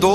2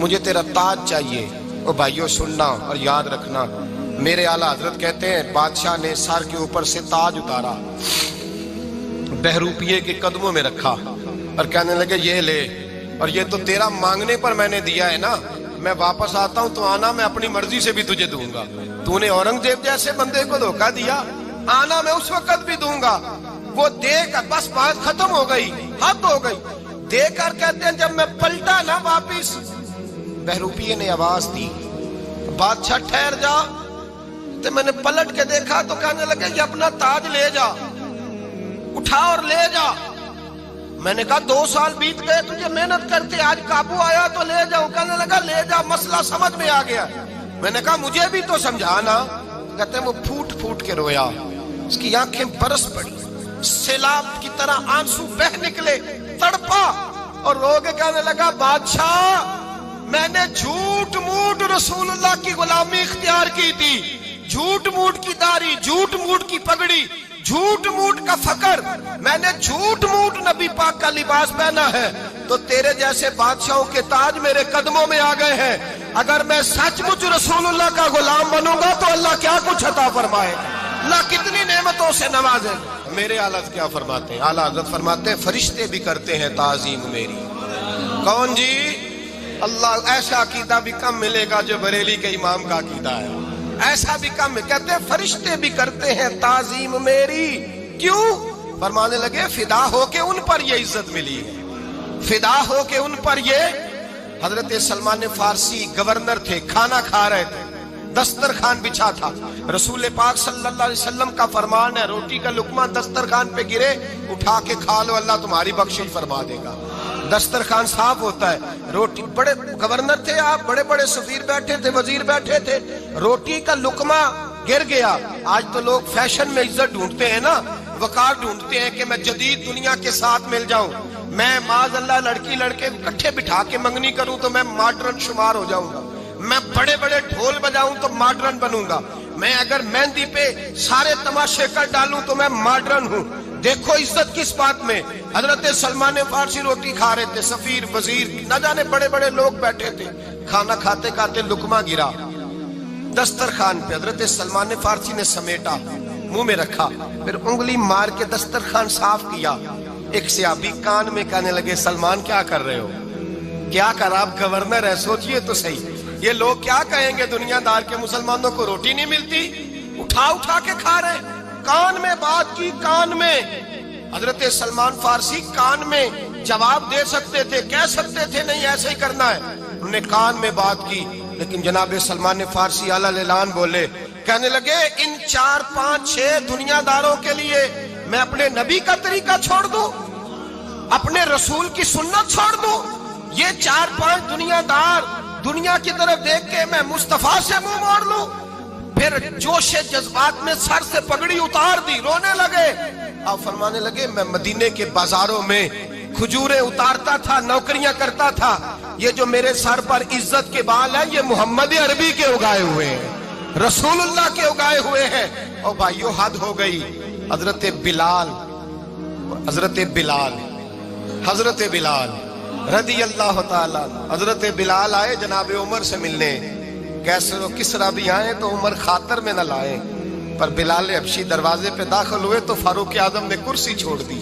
مجھے تیرا تاج چاہیے۔ او بھائیو سننا اور یاد رکھنا، میرے اعلیٰ حضرت کہتے ہیں بادشاہ نے سر کے اوپر سے تاج اتارا، بہروپیے کے قدموں میں رکھا اور کہنے لگے یہ لے، اور یہ تو تیرا مانگنے پر میں نے دیا ہے نا، میں واپس آتا ہوں تو آنا میں اپنی مرضی سے بھی تجھے دوں گا۔ تو نے اورنگزیب جیسے بندے کو دھوکہ دیا، آنا میں اس وقت بھی دوں گا۔ وہ دے کر بس بات ختم ہو گئی، حد ہو گئی۔ دے کر کہتے ہیں جب میں پلٹا نا واپس، بہروپیے نے آواز دی بادشاہ ٹھہر جا، تو میں نے پلٹ کے دیکھا تو کہنے لگے یہ اپنا تاج لے جا، اٹھا اور لے جا۔ میں نے کہا 2 سال بیت گئے تجھے محنت کرتے، آج قابو آیا تو لے جاؤ۔ کہنے لگا لے جا، مسئلہ سمجھ میں آ گیا۔ میں نے کہا مجھے بھی تو سمجھانا۔ کہتے ہیں وہ پھوٹ پھوٹ کے رویا، اس کی آنکھیں برس پڑی، سیلاب کی طرح آنسو بہ نکلے، تڑپا اور رو کے کہنے لگا بادشاہ میں نے جھوٹ موٹ رسول اللہ کی غلامی اختیار کی تھی، جھوٹ موٹ کی داڑھی، جھوٹ موٹ کی پگڑی، جھوٹ موٹ کا فقر، میں نے جھوٹ موٹ نبی پاک کا لباس پہنا ہے، تو تیرے جیسے بادشاہوں کے تاج میرے قدموں میں آ گئے ہیں۔ اگر میں سچ مچ رسول اللہ کا غلام بنوں گا تو اللہ کیا کچھ عطا فرمائے گا، اللہ کتنی نعمتوں سے نوازے۔ میرے اعلیٰ کیا فرماتے ہیں؟ اعلیٰ حضرت فرماتے ہیں فرشتے بھی کرتے ہیں تعظیم میری۔ کون جی؟ اللہ ایسا عقیدہ بھی کم ملے گا جو بریلی کے امام کا عقیدہ ہے، ایسا بھی کم۔ کہتے ہیں فرشتے بھی کرتے ہیں تعظیم میری۔ کیوں؟ فرمانے لگے فدا ہو کے ان پر یہ عزت ملی ہے، فدا ہو کے ان پر یہ۔ حضرت سلمان فارسی گورنر تھے، کھانا کھا رہے تھے، دسترخوان بچھا تھا، رسول پاک صلی اللہ علیہ وسلم کا فرمان ہے روٹی کا لقمہ دسترخوان پہ گرے اٹھا کے کھا لو، اللہ تمہاری بخشش فرما دے گا۔ دسترخوان صاف ہوتا ہے، روٹی، بڑے گورنر تھے آپ، بڑے بڑے سفیر بیٹھے تھے، وزیر بیٹھے تھے، روٹی کا لقمہ گر گیا۔ آج تو لوگ فیشن میں عزت ڈھونڈتے ہیں نا، وقار ڈھونڈتے ہیں کہ میں جدید دنیا کے ساتھ مل جاؤں، میں معاذ اللہ لڑکی لڑکے اکٹھے بٹھا کے منگنی کروں تو میں ماڈرن شمار ہو جاؤں گا، میں بڑے بڑے ڈھول بجاؤں تو ماڈرن بنوں گا، میں اگر مہندی پہ سارے تماشے کر ڈالوں تو میں ماڈرن ہوں۔ دیکھو عزت کس بات میں۔ حضرت سلمان فارسی روٹی کھا رہے تھے، سفیر وزیر نہ جانے بڑے بڑے لوگ بیٹھے تھے، کھانا کھاتے کھاتے لقمہ گرا دسترخوان پہ، حضرت سلمان فارسی نے سمیٹا، منہ میں رکھا، پھر انگلی مار کے دسترخوان صاف کیا۔ ایک صحابی کان میں کہنے لگے سلمان کیا کر رہے ہو، کیا کر، آپ گورنر ہے، سوچئے تو صحیح، یہ لوگ کیا کہیں گے دنیا دار کے مسلمانوں کو روٹی نہیں ملتی، اٹھا اٹھا کے کھا رہے۔ کان میں بات کی، کان میں۔ حضرت سلمان فارسی کان میں جواب دے سکتے تھے، کہہ سکتے تھے نہیں ایسے ہی کرنا ہے، انہوں نے کان میں بات کی، لیکن جناب سلمان فارسی اعلیٰ اعلان بولے، کہنے لگے ان 4 5 6 دنیا داروں کے لیے میں اپنے نبی کا طریقہ چھوڑ دوں، اپنے رسول کی سنت چھوڑ دوں؟ یہ 4 5 دنیا دار دنیا کی طرف دیکھ کے میں مصطفیٰ سے منہ موڑ لوں؟ پھر جوش جذبات میں سر سے پگڑی اتار دی، رونے لگے۔ آپ فرمانے لگے میں مدینے کے بازاروں میں کھجوریں اتارتا تھا، نوکریاں کرتا تھا، یہ جو میرے سر پر عزت کے بال ہیں یہ محمد عربی کے اگائے ہوئے ہیں، رسول اللہ کے اگائے ہوئے ہیں۔ اور بھائیو حد ہو گئی۔ حضرت بلال رضی اللہ تعالیٰ، حضرت بلال آئے جناب عمر سے ملنے، کیسے کسرا بھی آئے تو عمر خاطر میں نہ لائے، پر بلال حبشی دروازے پہ داخل ہوئے تو فاروق اعظم نے کرسی چھوڑ دی،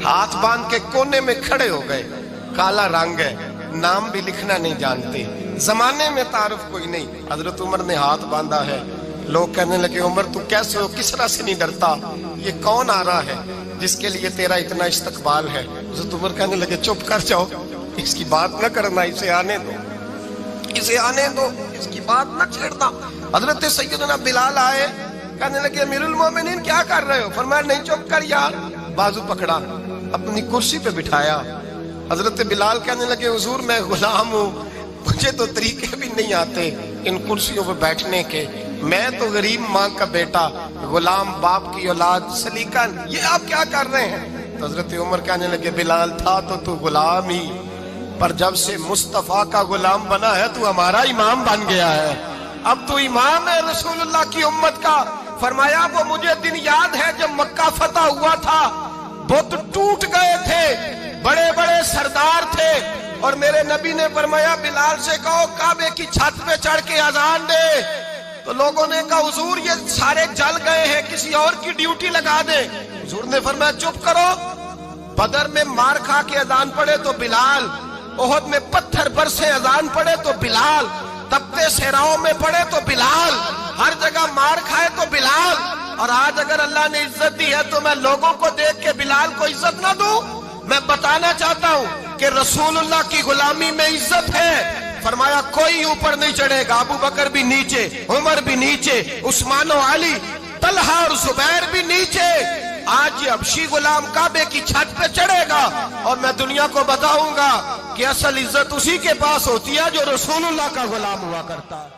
ہاتھ باندھ کے کونے میں کھڑے ہو گئے، کالا رنگ ہے، نام بھی لکھنا نہیں جانتے، زمانے میں تعارف کوئی نہیں، حضرت عمر نے ہاتھ باندھا ہے۔ لوگ کہنے لگے عمر تو کیسے ہو، کسرا سے نہیں ڈرتا، یہ کون آ رہا ہے جس کے لیے تیرا اتنا استقبال ہے؟ حضرت عمر کہنے لگے چپ کر جاؤ، اس کی بات نہ کرنا، اسے آنے دو، اسے آنے دو، اس کی بات نہ چھیڑنا۔ حضرت سیدنا بلال آئے، کہنے لگے امیر المومنین کیا کر رہے ہو؟ فرمایا نہیں چپ کر یار، بازو پکڑا، اپنی کرسی پہ بٹھایا۔ حضرت بلال کہنے لگے حضور میں غلام ہوں، مجھے تو طریقے بھی نہیں آتے ان کرسیوں پہ بیٹھنے کے، میں تو غریب ماں کا بیٹا، غلام باپ کی اولاد، سلیقن، یہ آپ کیا کر رہے ہیں؟ تو حضرت عمر کہنے لگے بلال تھا تو غلام ہی، پر جب سے مصطفیٰ کا غلام بنا ہے تو ہمارا امام بن گیا ہے، اب تو امام ہے رسول اللہ کی امت کا۔ فرمایا وہ مجھے دن یاد ہے جب مکہ فتح ہوا تھا، بت ٹوٹ گئے تھے، بڑے بڑے سردار تھے، اور میرے نبی نے فرمایا بلال سے کہو کعبے کی چھت پہ چڑھ کے اذان دے. تو لوگوں نے کہا حضور یہ سارے جل گئے ہیں، کسی اور کی ڈیوٹی لگا دیں. حضور نے فرمایا چپ کرو. بدر میں مار کھا کے اذان پڑے تو بلال، احد میں پتھر برسے اذان پڑے تو بلال، تپتے صحراؤں میں پڑے تو بلال، ہر جگہ مار کھائے تو بلال. اور آج اگر اللہ نے عزت دی ہے تو میں لوگوں کو دیکھ کے بلال کو عزت نہ دوں؟ میں بتانا چاہتا ہوں کہ رسول اللہ کی غلامی میں عزت ہے. فرمایا کوئی اوپر نہیں چڑھے گا، ابو بکر بھی نیچے، عمر بھی نیچے، عثمان و علی، طلحہ اور زبیر بھی نیچے. آج یہ حبشی غلام کعبے کی چھت پہ چڑھے گا اور میں دنیا کو بتاؤں گا کہ اصل عزت اسی کے پاس ہوتی ہے جو رسول اللہ کا غلام ہوا کرتا ہے.